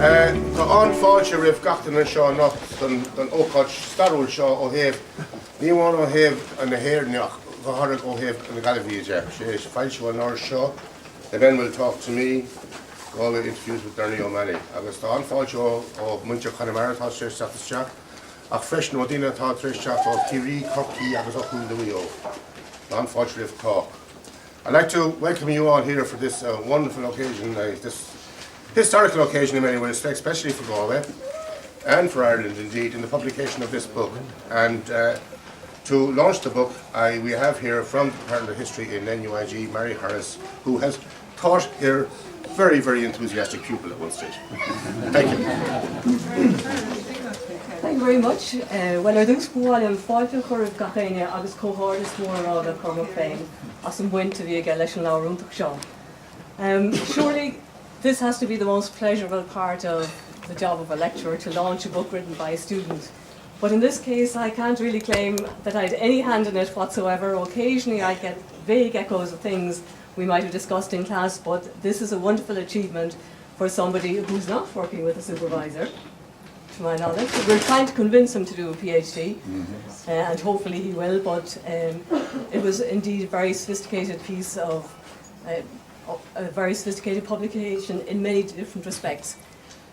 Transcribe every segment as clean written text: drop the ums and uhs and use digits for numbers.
Tá anfáilte rih gatainna seo nach don ócáid starúil seo ó thaobh. Ní bháin ó thaobh an na hhéirneach bharthach ó thaobh an Galway. Sé fáilte an áir seo. The men will talk to me. Galway interviews with Ernie O'Malley. Agus tá anfáilte ó muintear Conmhaí tá sé status ach fresh nó dtíine tá tríteach ó Comhraí, Cormac agus ó Comhraí. Tá anfáilte rih talk. I'd like to welcome you all here for this wonderful occasion, this historical occasion in many ways, especially for Galway and for Ireland indeed, in the publication of this book. And to launch the book, we have here from the Department of History in NUIG, Mary Harris, who has taught here very, very enthusiastic pupil at one stage. Thank you. Thank you very much. Well, I do sgwál yn fáilte chuir gachéine agus cóhairis mór a Cormac féin as an buinte bhí aige leis an láhrúntaach seo. Surely this has to be the most pleasurable part of the job of a lecturer, to launch a book written by a student. But in this case, I can't really claim that I had any hand in it whatsoever. Occasionally I get vague echoes of things we might have discussed in class, but this is a wonderful achievement for somebody who's not working with a supervisor, to my knowledge. We're trying to convince him to do a PhD, and hopefully he will, but it was indeed a very sophisticated piece of a very sophisticated publication in many different respects.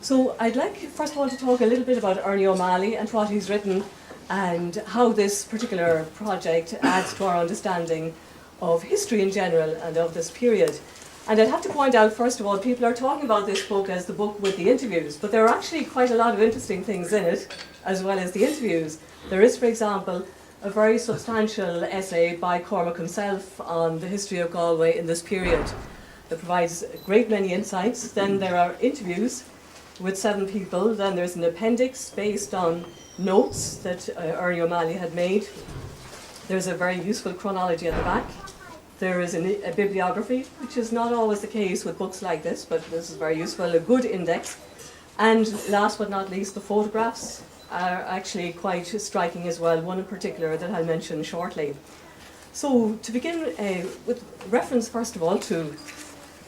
So I'd like, first of all, to talk a little bit about Ernie O'Malley and what he's written and how this particular project adds to our understanding of history in general and of this period. And I'd have to point out, first of all, people are talking about this book as the book with the interviews, but there are actually quite a lot of interesting things in it, as well as the interviews. There is, for example, a very substantial essay by Cormac himself on the history of Galway in this period that provides a great many insights. Then there are interviews with 7 people. Then there's an appendix based on notes that Ernie O'Malley had made. There's a very useful chronology at the back. There is a bibliography, which is not always the case with books like this, but this is very useful, a good index. And last but not least, the photographs are actually quite striking as well, one in particular that I'll mention shortly. So to begin with reference, first of all, to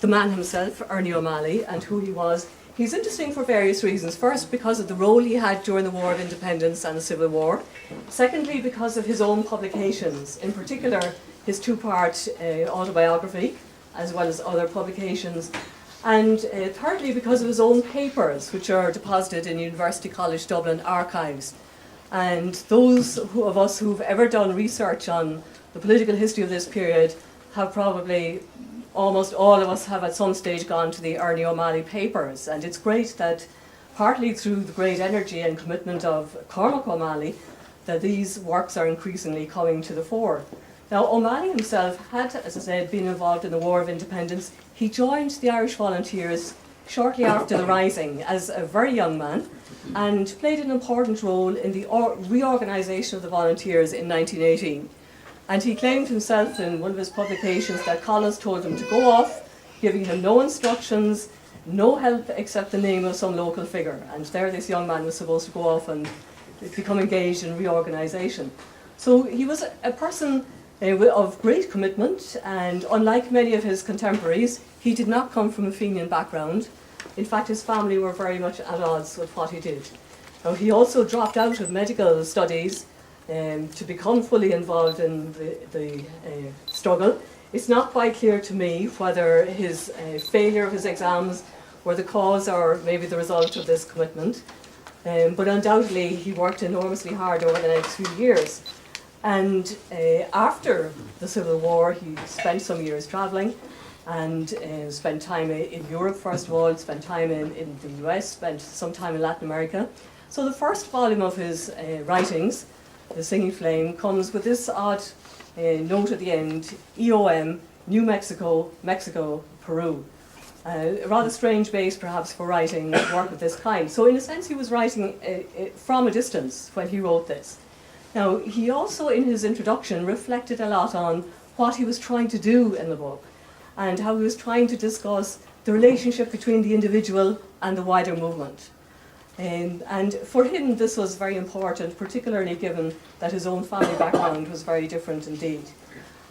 the man himself, Ernie O'Malley, and who he was. He's interesting for various reasons. First, because of the role he had during the War of Independence and the Civil War. Secondly, because of his own publications, in particular his 2-part autobiography, as well as other publications. And thirdly, because of his own papers, which are deposited in University College Dublin archives. And those of us who've ever done research on the political history of this period have probably, almost all of us have at some stage gone to the Ernie O'Malley papers. And it's great that, partly through the great energy and commitment of Cormac O'Malley, that these works are increasingly coming to the fore. Now, O'Malley himself had, as I said, been involved in the War of Independence. He joined the Irish Volunteers shortly after the Rising as a very young man, and played an important role in the reorganisation of the Volunteers in 1918. And he claimed himself in one of his publications that Collins told him to go off, giving him no instructions, no help except the name of some local figure. And there this young man was supposed to go off and become engaged in reorganisation. So he was a person of great commitment, and unlike many of his contemporaries, he did not come from a Fenian background. In fact, his family were very much at odds with what he did. Now, he also dropped out of medical studies to become fully involved in the struggle. It's not quite clear to me whether his failure of his exams were the cause or maybe the result of this commitment. But undoubtedly he worked enormously hard over the next few years. And after the Civil War, he spent some years travelling and spent time in Europe, first of all, spent time in the US, spent some time in Latin America. So the first volume of his writings, The Singing Flame, comes with this odd note at the end, EOM, New Mexico, Mexico, Peru. A rather strange base, perhaps, for writing work of this kind. So in a sense, he was writing from a distance when he wrote this. Now, he also, in his introduction, reflected a lot on what he was trying to do in the book and how he was trying to discuss the relationship between the individual and the wider movement. And for him, this was very important, particularly given that his own family background was very different indeed.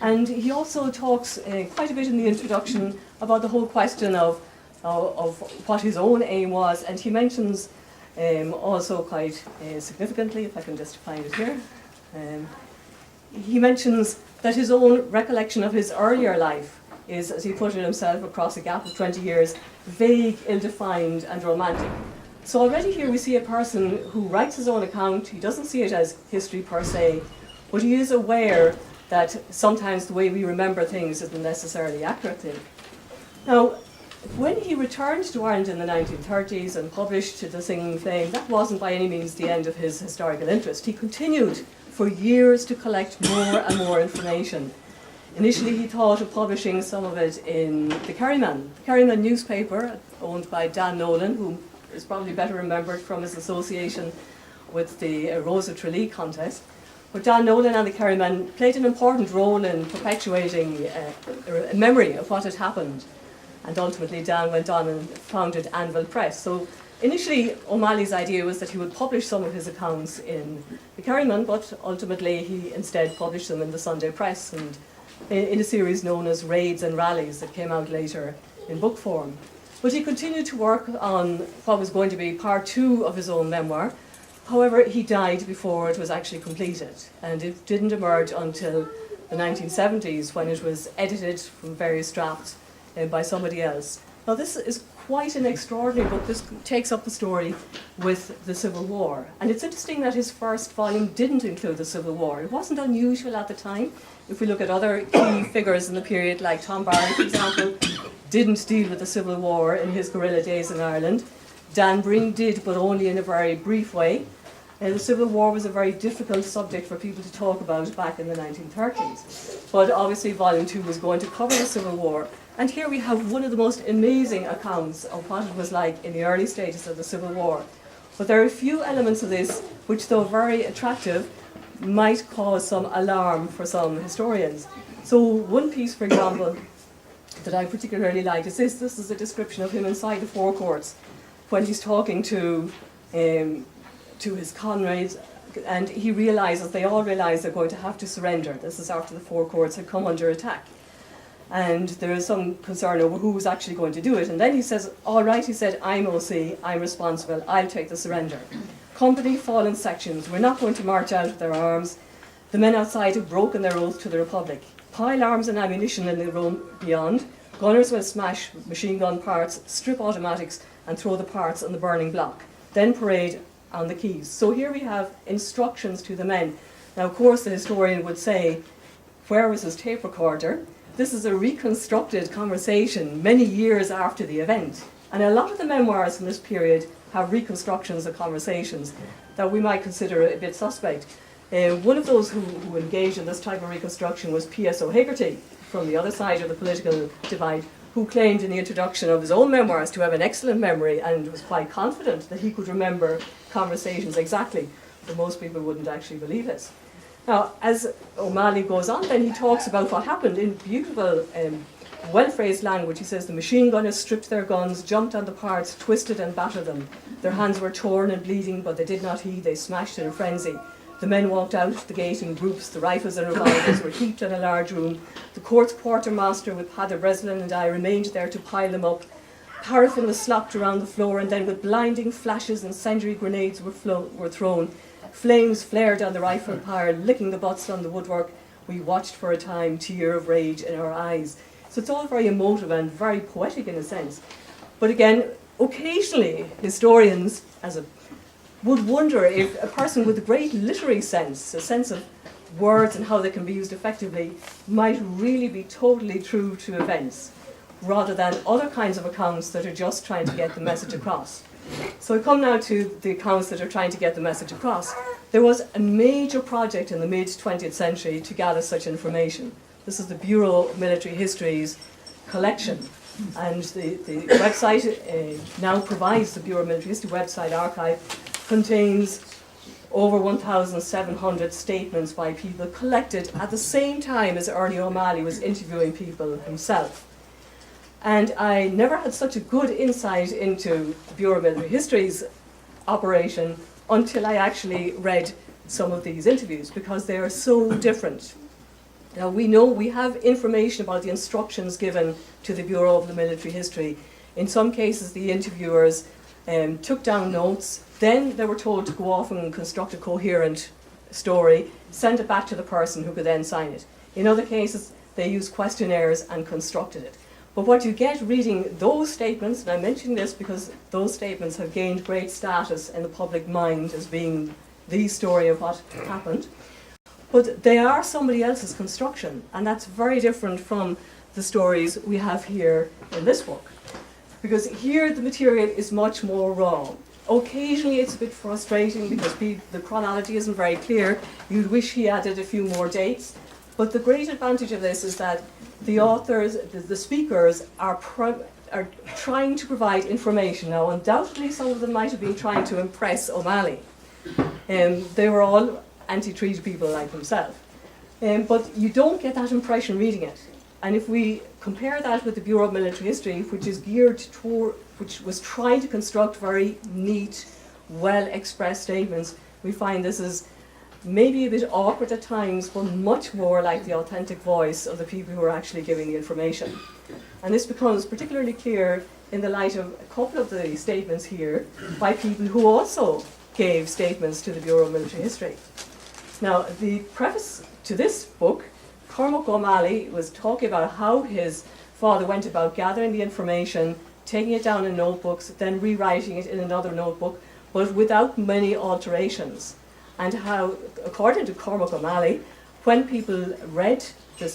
And he also talks quite a bit in the introduction about the whole question of of what his own aim was, and he mentions also quite significantly, if I can just find it here, he mentions that his own recollection of his earlier life is, as he put it himself, across a gap of 20 years, vague, ill-defined and romantic. So already here we see a person who writes his own account. He doesn't see it as history per se, but he is aware that sometimes the way we remember things isn't necessarily accurate thing. Now, when he returned to Ireland in the 1930s and published The Singing Flame, that wasn't by any means the end of his historical interest. He continued for years to collect more and more information. Initially, he thought of publishing some of it in the Kerryman newspaper, owned by Dan Nolan, who is probably better remembered from his association with the Rose of Tralee contest. But Dan Nolan and the Kerryman played an important role in perpetuating a memory of what had happened. And ultimately, Dan went on and founded Anvil Press. So initially, O'Malley's idea was that he would publish some of his accounts in the Kerryman, but ultimately he instead published them in the Sunday Press and in a series known as Raids and Rallies that came out later in book form. But he continued to work on what was going to be part 2 of his own memoir. However, he died before it was actually completed, and it didn't emerge until the 1970s when it was edited from various drafts by somebody else. Now this is quite an extraordinary book. This takes up the story with the Civil War. And it's interesting that his first volume didn't include the Civil War. It wasn't unusual at the time. If we look at other key figures in the period, like Tom Barron, for example, didn't deal with the Civil War in his guerrilla days in Ireland. Dan Breen did, but only in a very brief way. The Civil War was a very difficult subject for people to talk about back in the 1930s. But obviously Volume 2 was going to cover the Civil War. And here we have one of the most amazing accounts of what it was like in the early stages of the Civil War. But there are a few elements of this which, though very attractive, might cause some alarm for some historians. So one piece, for example, that I particularly like is this. This is a description of him inside the forecourts when he's talking to his comrades, and he realises, they all realise they're going to have to surrender. This is after the forecourts had come under attack. And there is some concern over who's actually going to do it. And then he says, all right, he said, I'm OC, I'm responsible, I'll take the surrender. Company fall in sections. We're not going to march out with their arms. The men outside have broken their oath to the Republic. Pile arms and ammunition in the room beyond. Gunners will smash machine gun parts, strip automatics, and throw the parts on the burning block. Then parade on the quays. So here we have instructions to the men. Now, of course, the historian would say, where was his tape recorder? This is a reconstructed conversation many years after the event. And a lot of the memoirs from this period have reconstructions of conversations that we might consider a bit suspect. One of those who engaged in this type of reconstruction was P.S. O'Hegarty, from the other side of the political divide, who claimed in the introduction of his own memoirs to have an excellent memory and was quite confident that he could remember conversations exactly, but most people wouldn't actually believe this. Now, as O'Malley goes on, then he talks about what happened in beautiful, well-phrased language. He says, the machine gunners stripped their guns, jumped on the parts, twisted and battered them. Their hands were torn and bleeding, but they did not heed. They smashed in a frenzy. The men walked out the gate in groups. The rifles and revolvers were heaped in a large room. The court's quartermaster with Father Breslin and I remained there to pile them up. Paraffin was slopped around the floor, and then with blinding flashes incendiary grenades were thrown. Flames flared on the rifle pyre, licking the butts on the woodwork. We watched for a time, tear of rage in our eyes. So it's all very emotive and very poetic in a sense. But again, occasionally historians would wonder if a person with a great literary sense, a sense of words and how they can be used effectively, might really be totally true to events, rather than other kinds of accounts that are just trying to get the message across. So I come now to the accounts that are trying to get the message across. There was a major project in the mid-20th century to gather such information. This is the Bureau of Military History's collection. And the website now provides, the Bureau of Military History website archive contains over 1,700 statements by people collected at the same time as Ernie O'Malley was interviewing people himself. And I never had such a good insight into the Bureau of Military History's operation until I actually read some of these interviews, because they are so different. Now, we know we have information about the instructions given to the Bureau of the Military History In some cases, the interviewers took down notes, then they were told to go off and construct a coherent story, send it back to the person who could then sign it. In other cases, they used questionnaires and constructed it. But what you get reading those statements, and I mention this because those statements have gained great status in the public mind as being the story of what happened, but they are somebody else's construction, and that's very different from the stories we have here in this book. Because here the material is much more raw. Occasionally it's a bit frustrating because the chronology isn't very clear. You'd wish he added a few more dates. But the great advantage of this is that the authors, the speakers, are trying to provide information. Now, undoubtedly, some of them might have been trying to impress O'Malley. They were all anti-treaty people like himself. But you don't get that impression reading it. And if we compare that with the Bureau of Military History, which is geared toward, which was trying to construct very neat, well-expressed statements, we find this is maybe a bit awkward at times, but much more like the authentic voice of the people who are actually giving the information. And this becomes particularly clear in the light of a couple of the statements here by people who also gave statements to the Bureau of Military History. Now, the preface to this book, Cormac O'Malley was talking about how his father went about gathering the information, taking it down in notebooks, then rewriting it in another notebook, but without many alterations. And how, according to Cormac O'Malley, when people read the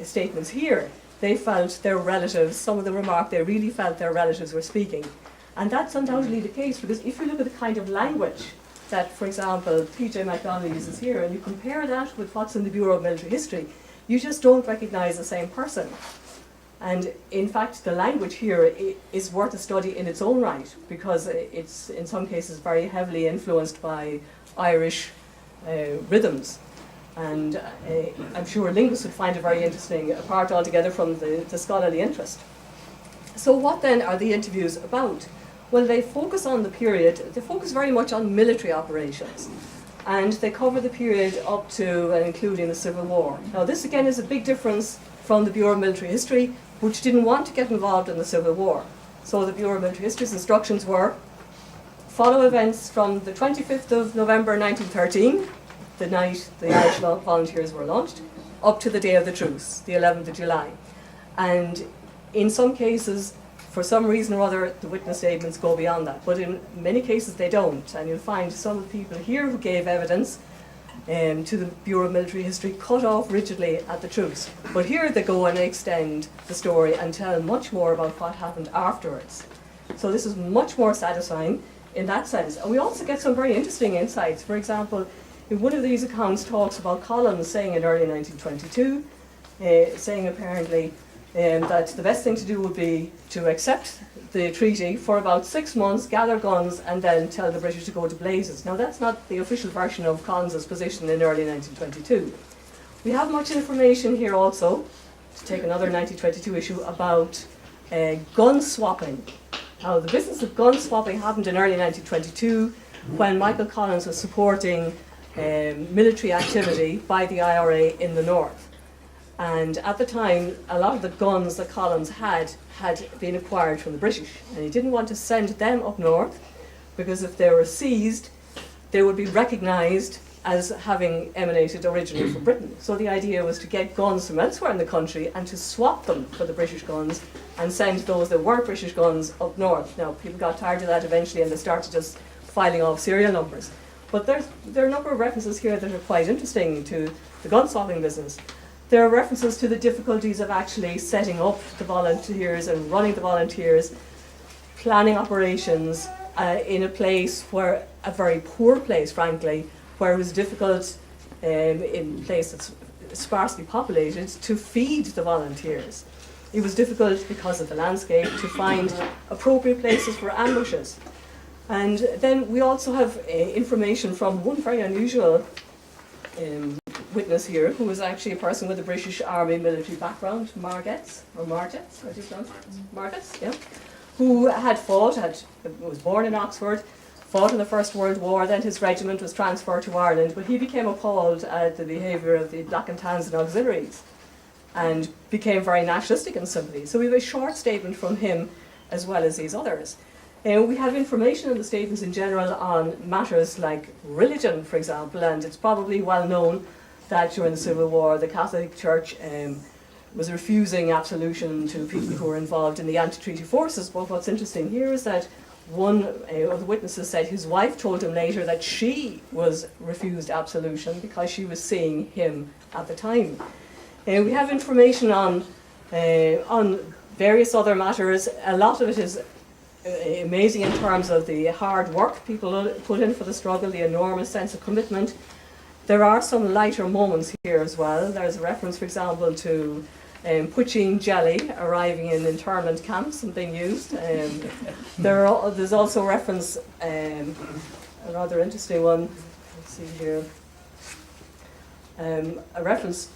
statements here, they felt their relatives, some of them remarked they really felt their relatives were speaking. And that's undoubtedly the case, because if you look at the kind of language that, for example, P.J. MacDonald uses here, and you compare that with what's in the Bureau of Military History, you just don't recognise the same person. And in fact, the language here is worth a study in its own right, because it's in some cases very heavily influenced by Irish rhythms. And I'm sure linguists would find it very interesting, apart altogether from the scholarly interest. So what then are the interviews about? Well, they focus on the period, they focus very much on military operations. And they cover the period up to and including the Civil War. Now this again is a big difference from the Bureau of Military History, which didn't want to get involved in the Civil War. So the Bureau of Military History's instructions were, follow events from the 25th of November 1913, the night the Irish Volunteers were launched, up to the day of the truce, the 11th of July. And in some cases, for some reason or other, the witness statements go beyond that. But in many cases they don't. And you'll find some of the people here who gave evidence to the Bureau of Military History cut off rigidly at the truce. But here they go and extend the story and tell much more about what happened afterwards. So this is much more satisfying in that sense. And we also get some very interesting insights. For example, in one of these accounts talks about Collins saying in early 1922, saying apparently that the best thing to do would be to accept the treaty for about 6 months, gather guns, and then tell the British to go to blazes. Now that's not the official version of Collins's position in early 1922. We have much information here also, to take another 1922 issue, about gun swapping. Now the business of gun swapping happened in early 1922 when Michael Collins was supporting military activity by the IRA in the north. And at the time, a lot of the guns that Collins had been acquired from the British. And he didn't want to send them up north, because if they were seized, they would be recognised as having emanated originally from Britain. So the idea was to get guns from elsewhere in the country and to swap them for the British guns and send those that weren't British guns up north. Now, people got tired of that eventually and they started just filing off serial numbers. But there are a number of references here that are quite interesting to the gun swapping business. There are references to the difficulties of actually setting up the volunteers and running the volunteers, planning operations in a place where, a very poor place, frankly, where it was difficult in a place that's sparsely populated to feed the volunteers. It was difficult because of the landscape to find appropriate places for ambushes. And then we also have information from one very unusual witness here, who was actually a person with a British Army military background, Margetts, yeah, who had fought, was born in Oxford, fought in the First World War, then his regiment was transferred to Ireland, but he became appalled at the behaviour of the Black and Tans and auxiliaries. and became very nationalistic in sympathy. So we have a short statement from him as well as these others. We have information in the statements in general on matters like religion, for example, and it's probably well known that during the Civil War the Catholic Church was refusing absolution to people who were involved in the anti-treaty forces. But what's interesting here is that one of the witnesses said his wife told him later that she was refused absolution because she was seeing him at the time. We have information on various other matters. A lot of it is amazing in terms of the hard work people put in for the struggle, the enormous sense of commitment. There are some lighter moments here as well. There's a reference, for example, to poutine jelly arriving in internment camps and being used. There's also reference, a rather interesting one, let's see here, a reference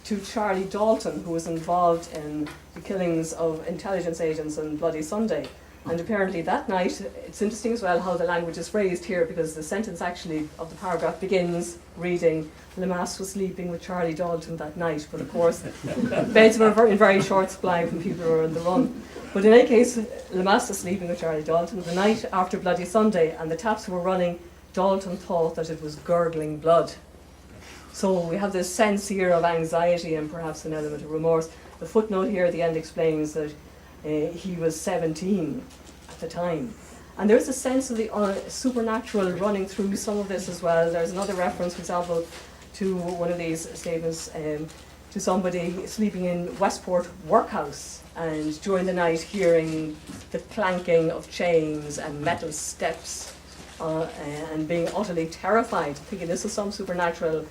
to Charlie Dalton, who was involved in the killings of intelligence agents on Bloody Sunday. And apparently that night, it's interesting as well how the language is phrased here, because the sentence actually of the paragraph begins reading, Lemass was sleeping with Charlie Dalton that night. But of course, beds were in very short supply when people were on the run. But in any case, Lemass was sleeping with Charlie Dalton the night after Bloody Sunday, and the taps were running. Dalton thought that it was gurgling blood. So we have this sense here of anxiety and perhaps an element of remorse. The footnote here at the end explains that he was 17 at the time. And there's a sense of the supernatural running through some of this as well. There's another reference, for example, to one of these statements, to somebody sleeping in Westport workhouse and during the night hearing the clanking of chains and metal steps and being utterly terrified, thinking this is some supernatural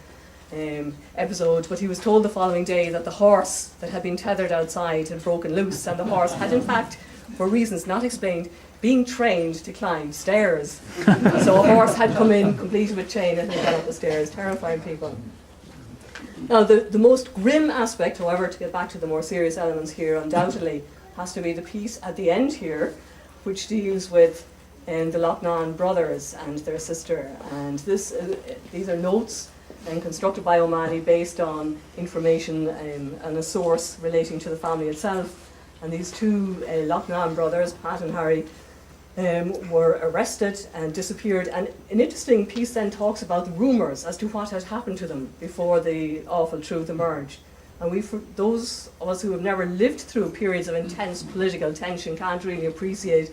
episode. But he was told the following day that the horse that had been tethered outside had broken loose, and the horse had in fact, for reasons not explained, been trained to climb stairs. So a horse had come in complete with chain and had gone up the stairs, terrifying people. Now the most grim aspect, however, to get back to the more serious elements here, undoubtedly has to be the piece at the end here, which deals with the Loughnane brothers and their sister. And these are notes constructed by O'Malley based on information and a source relating to the family itself. And these two Loughnane brothers, Pat and Harry, were arrested and disappeared. And an interesting piece then talks about the rumours as to what had happened to them before the awful truth emerged. And those of us who have never lived through periods of intense political tension can't really appreciate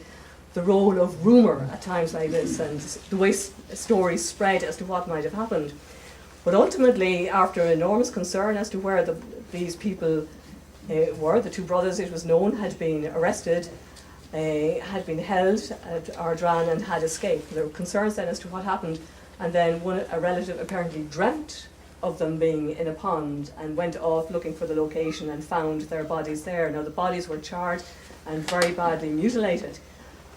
the role of rumour at times like this and the way stories spread as to what might have happened. But ultimately, after enormous concern as to where these people were, the two brothers, it was known, had been arrested, had been held at Ardran and had escaped. There were concerns then as to what happened, and then a relative apparently dreamt of them being in a pond and went off looking for the location and found their bodies there. Now the bodies were charred and very badly mutilated,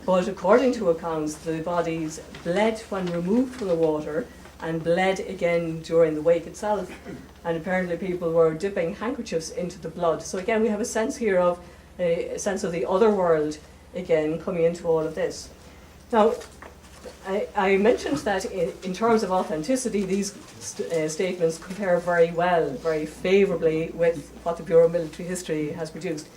but according to accounts, the bodies bled when removed from the water and bled again during the wake itself. And apparently people were dipping handkerchiefs into the blood. So again, we have a sense here of a sense of the other world again coming into all of this. Now, I mentioned that in terms of authenticity, these statements compare very well, very favourably with what the Bureau of Military History has produced.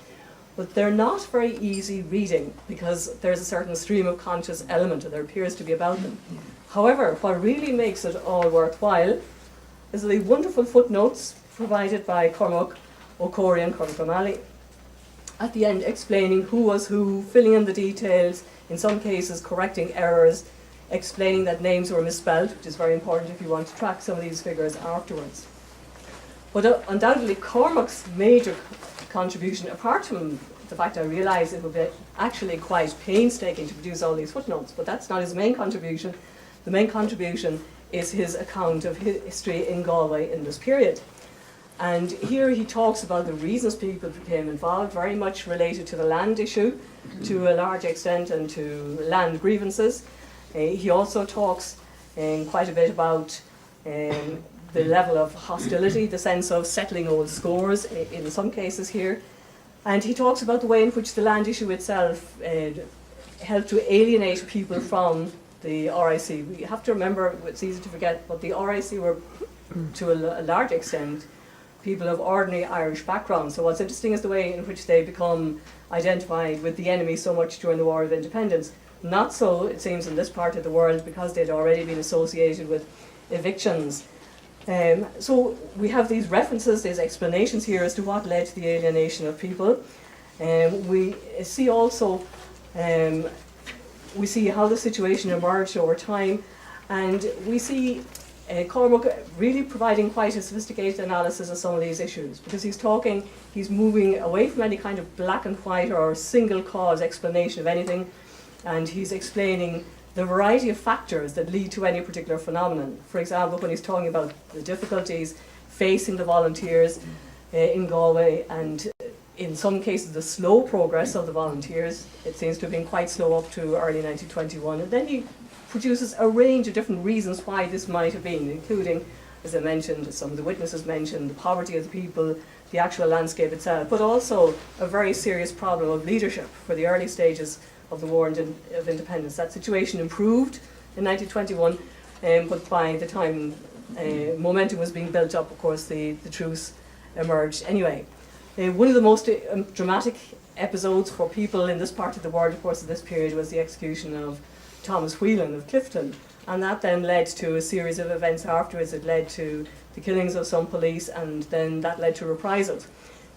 But they're not very easy reading because there's a certain stream of conscious element that there appears to be about them. However, what really makes it all worthwhile is the wonderful footnotes provided by Cormac, O'Corey and Cormac O'Malley at the end, explaining who was who, filling in the details, in some cases correcting errors, explaining that names were misspelled, which is very important if you want to track some of these figures afterwards. But undoubtedly Cormac's major contribution, apart from the fact I realise it would be actually quite painstaking to produce all these footnotes, but that's not his main contribution. The main contribution is his account of history in Galway in this period. And here he talks about the reasons people became involved, very much related to the land issue, to a large extent, and to land grievances. He also talks quite a bit about the level of hostility, the sense of settling old scores in some cases here. And he talks about the way in which the land issue itself helped to alienate people from the RIC. We have to remember, it's easy to forget, but the RIC were, to a large extent, people of ordinary Irish backgrounds. So what's interesting is the way in which they become identified with the enemy so much during the War of Independence. Not so, it seems, in this part of the world, because they'd already been associated with evictions. So we have these references, these explanations here as to what led to the alienation of people. We see also, we see how the situation emerged over time, and we see Cormac really providing quite a sophisticated analysis of some of these issues, because he's moving away from any kind of black and white or single cause explanation of anything, and he's explaining the variety of factors that lead to any particular phenomenon. For example, when he's talking about the difficulties facing the volunteers in Galway, and in some cases the slow progress of the volunteers, it seems to have been quite slow up to early 1921, and then he produces a range of different reasons why this might have been, including, as I mentioned, some of the witnesses mentioned, the poverty of the people, the actual landscape itself, but also a very serious problem of leadership for the early stages of the War of Independence. That situation improved in 1921, but by the time momentum was being built up, of course, the truce emerged anyway. One of the most dramatic episodes for people in this part of the world, of course, at this period was the execution of Thomas Whelan of Clifton, and that then led to a series of events afterwards. It led to the killings of some police, and then that led to reprisals.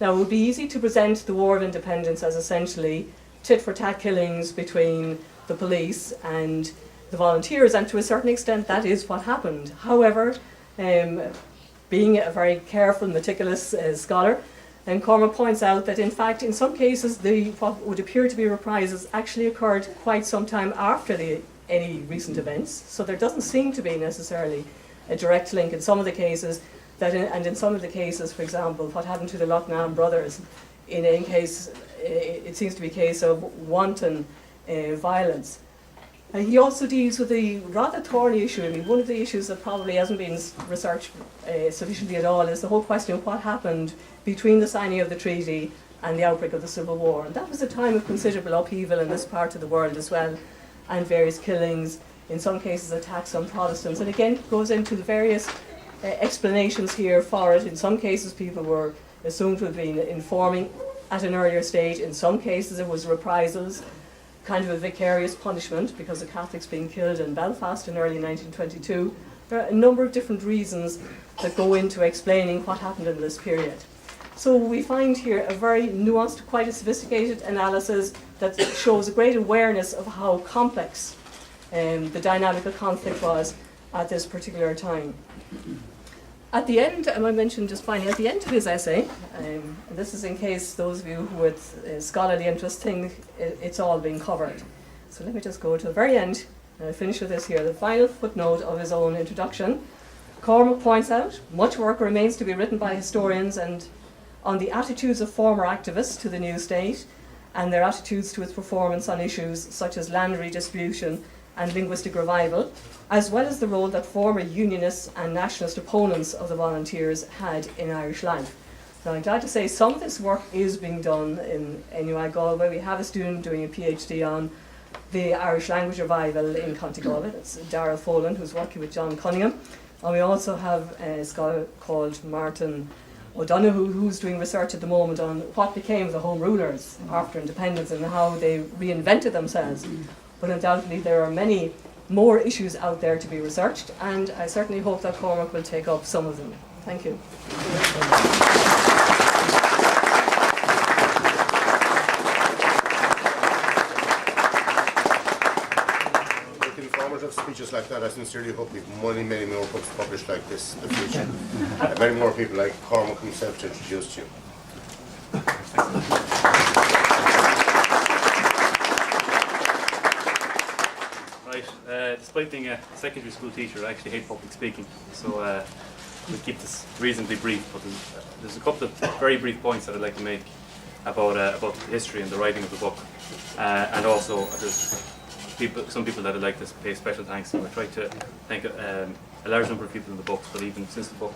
Now, it would be easy to present the War of Independence as essentially tit-for-tat killings between the police and the volunteers, and to a certain extent that is what happened. However, being a very careful, meticulous scholar, and Cormac points out that in fact in some cases what would appear to be reprisals actually occurred quite some time after any recent events, so there doesn't seem to be necessarily a direct link in some of the cases, and in some of the cases, for example, what happened to the Loughnane brothers, in any case it seems to be a case of wanton violence. And he also deals with a rather thorny issue. I mean, one of the issues that probably hasn't been researched sufficiently at all is the whole question of what happened between the signing of the treaty and the outbreak of the Civil War. And that was a time of considerable upheaval in this part of the world as well, and various killings, in some cases attacks on Protestants. And again, it goes into the various explanations here for it. In some cases people were assumed to have been informing at an earlier stage. In some cases it was reprisals, kind of a vicarious punishment because of Catholics being killed in Belfast in early 1922. There are a number of different reasons that go into explaining what happened in this period. So we find here a very nuanced, quite a sophisticated analysis that shows a great awareness of how complex the dynamic of conflict was at this particular time. At the end, and I mentioned just finally, at the end of his essay, and this is in case those of you who with scholarly interest think it's all been covered. So let me just go to the very end, and I'll finish with this here, the final footnote of his own introduction. Cormac points out, much work remains to be written by historians and on the attitudes of former activists to the new state and their attitudes to its performance on issues such as land redistribution and linguistic revival, as well as the role that former unionists and nationalist opponents of the volunteers had in Irish life. Now, I'm glad to say some of this work is being done in NUI Galway. We have a student doing a PhD on the Irish language revival in County Galway. That's Darrell Folan, who's working with John Cunningham. And we also have a scholar called Martin O'Donoghue, who's doing research at the moment on what became of the Home Rulers after independence and how they reinvented themselves. But undoubtedly there are many more issues out there to be researched, and I certainly hope that Cormac will take up some of them. Thank you. With informative speeches like that, I sincerely hope we have many more books published like this in the future. Many more people like Cormac himself to introduce to you. Despite being a secondary school teacher, I actually hate public speaking, so we'll keep this reasonably brief. But there's a couple of very brief points that I'd like to make about the history and the writing of the book, and also there's some people that I'd like to pay special thanks to. I tried to thank a large number of people in the book, but even since the book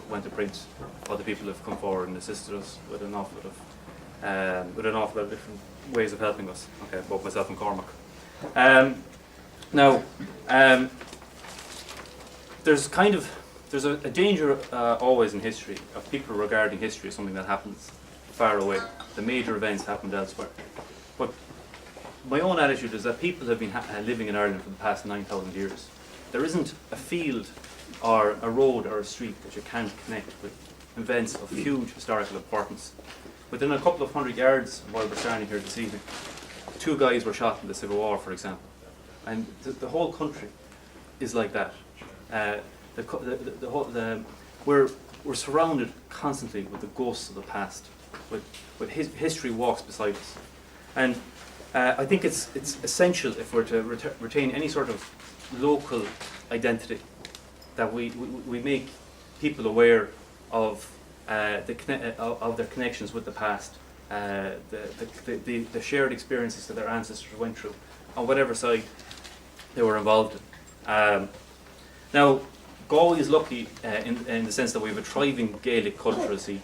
went to print, other people have come forward and assisted us with an awful lot of different ways of helping us. Okay, both myself and Cormac. Now, there's kind of there's a danger always in history of people regarding history as something that happens far away. The major events happened elsewhere. But my own attitude is that people have been living in Ireland for the past 9,000 years. There isn't a field or a road or a street that you can't connect with events of huge historical importance. Within a couple of 100 yards while we're standing here this evening, 2 guys were shot in the Civil War, for example. And the whole country is like that. We're surrounded constantly with the ghosts of the past, with history walks beside us. And I think it's essential, if we're to retain any sort of local identity, that we make people aware of their connections with the past, the shared experiences that their ancestors went through, on whatever side they were involved in. Now, Galway is lucky in the sense that we have a thriving Gaelic cultural scene.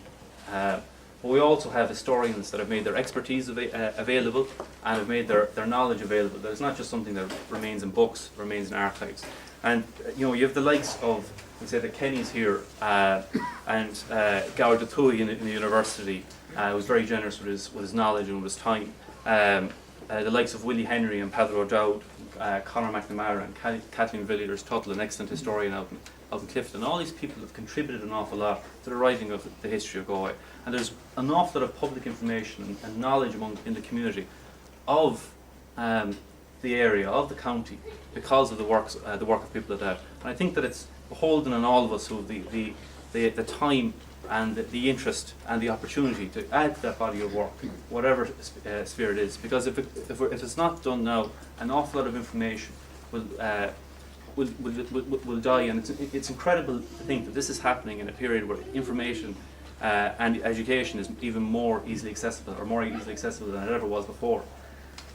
But we also have historians that have made their expertise available and have made their knowledge available. That it's not just something that remains in books, remains in archives. And you have the likes of, we say, the Kennys here, and Gawr Tui in the university, who was very generous with his knowledge and with his time. The likes of Willie Henry and Padre O'Dowd, Conor McNamara and Kathleen Villiers Tuttle, an excellent historian out in Clifton. All these people have contributed an awful lot to the writing of the history of Galway. And there's an awful lot of public information and knowledge in the community of the area, of the county, because of the work of people like that. And I think that it's beholden on all of us who have the time and the interest and the opportunity to add to that body of work, whatever sphere it is. Because if it's not done now, an awful lot of information will die, and it's incredible to think that this is happening in a period where information and education is even more easily accessible, or more easily accessible than it ever was before.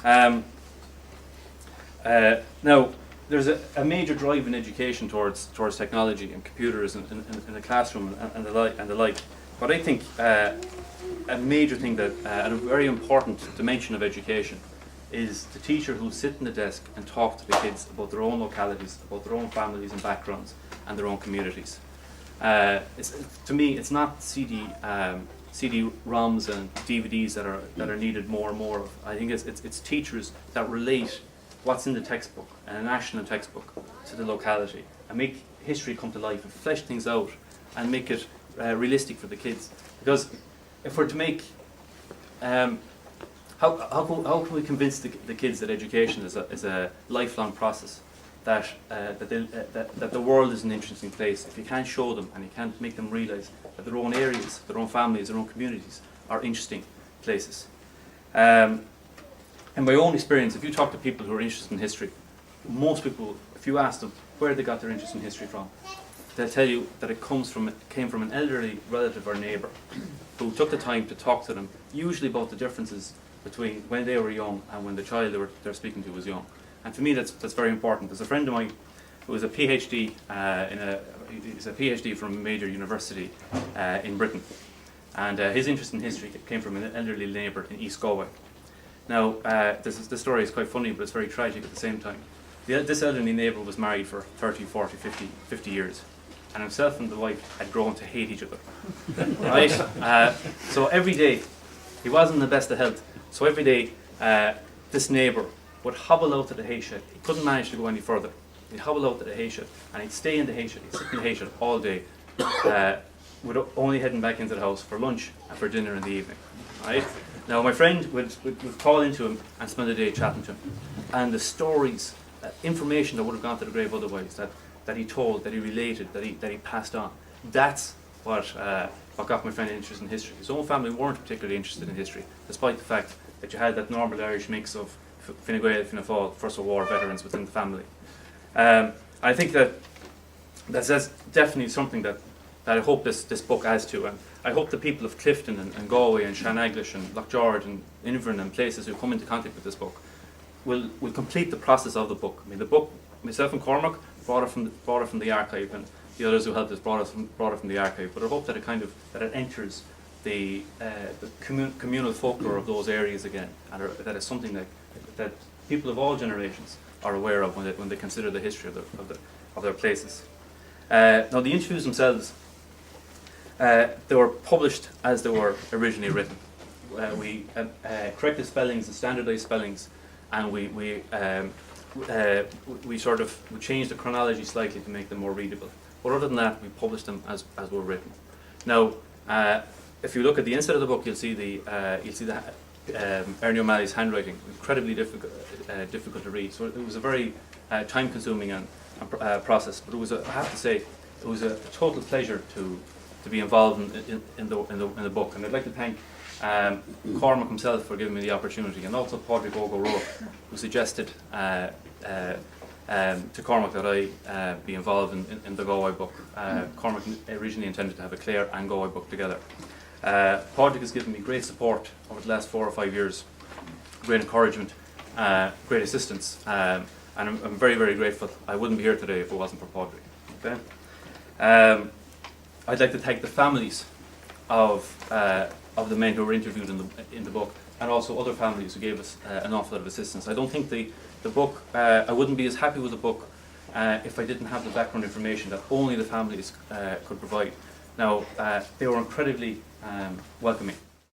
Now, there's a major drive in education towards technology and computers in the classroom and the like. But I think a major thing that and a very important dimension of education is the teacher who sit in the desk and talk to the kids about their own localities, about their own families and backgrounds and their own communities. To me, it's not CD-ROMs and DVDs that are needed more and more of. I think it's teachers that relate what's in the textbook, and a national textbook, to the locality, and make history come to life and flesh things out and make it realistic for the kids. Because if we're to make how can we convince the kids that education is a lifelong process, that the world is an interesting place, if you can't show them and you can't make them realise that their own areas, their own families, their own communities are interesting places. In my own experience, if you talk to people who are interested in history, most people, if you ask them where they got their interest in history from, they'll tell you that it came from an elderly relative or neighbour who took the time to talk to them, usually about the differences between when they were young and when the child they're speaking to was young. And for me, that's very important. There's a friend of mine who was a PhD he's a PhD from a major university in Britain, and his interest in history came from an elderly neighbour in East Galway. Now, this story is quite funny, but it's very tragic at the same time. This elderly neighbour was married for 30, 40, 50 years, and himself and the wife had grown to hate each other. Right? So every day, he wasn't in the best of health, so every day this neighbour would hobble out to the hay shed. He couldn't manage to go any further. He'd hobble out to the hay shed, and he'd stay in the hay shed. He'd sit in the hay shed all day, with only heading back into the house for lunch and for dinner in the evening. Right? Now, my friend would call into him and spend the day chatting to him. And the stories, information that would have gone to the grave otherwise, that he told, that he related, that he passed on, that's what got my friend interested in history. His own family weren't particularly interested in history, despite the fact that you had that normal Irish mix of Fine Gael, Fianna Fáil, First World War veterans within the family. I think that's definitely something that I hope this book adds to, and I hope the people of Clifton and Galway and Shanaglash and Lochgeorge and Inverin and places who come into contact with this book will complete the process of the book. I mean, the book, myself and Cormac brought it from the archive, and the others who helped us brought it from the archive. But I hope that it enters the communal folklore of those areas again, and that is something that people of all generations are aware of when they consider the history of their places. Now the interviews themselves, they were published as they were originally written. We corrected spellings and standardised spellings, and we changed the chronology slightly to make them more readable. But other than that, we published them as were written. Now, if you look at the inside of the book, you'll see Ernie O'Malley's handwriting, incredibly difficult to read. So it was a very time-consuming and process. But it was, I have to say, it was a total pleasure to be involved in the book. And I'd like to thank Cormac himself for giving me the opportunity, and also Padraig O'Rourke, who suggested to Cormac that I be involved in the Galway book. Cormac originally intended to have a Clare and Galway book together. Padraig has given me great support over the last 4 or 5 years, great encouragement, great assistance, and I'm very, very grateful. I wouldn't be here today if it wasn't for Padraig. Okay? I'd like to thank the families of the men who were interviewed in the book, and also other families who gave us an awful lot of assistance. I don't think the book, I wouldn't be as happy with the book if I didn't have the background information that only the families could provide. Now, they were incredibly welcoming.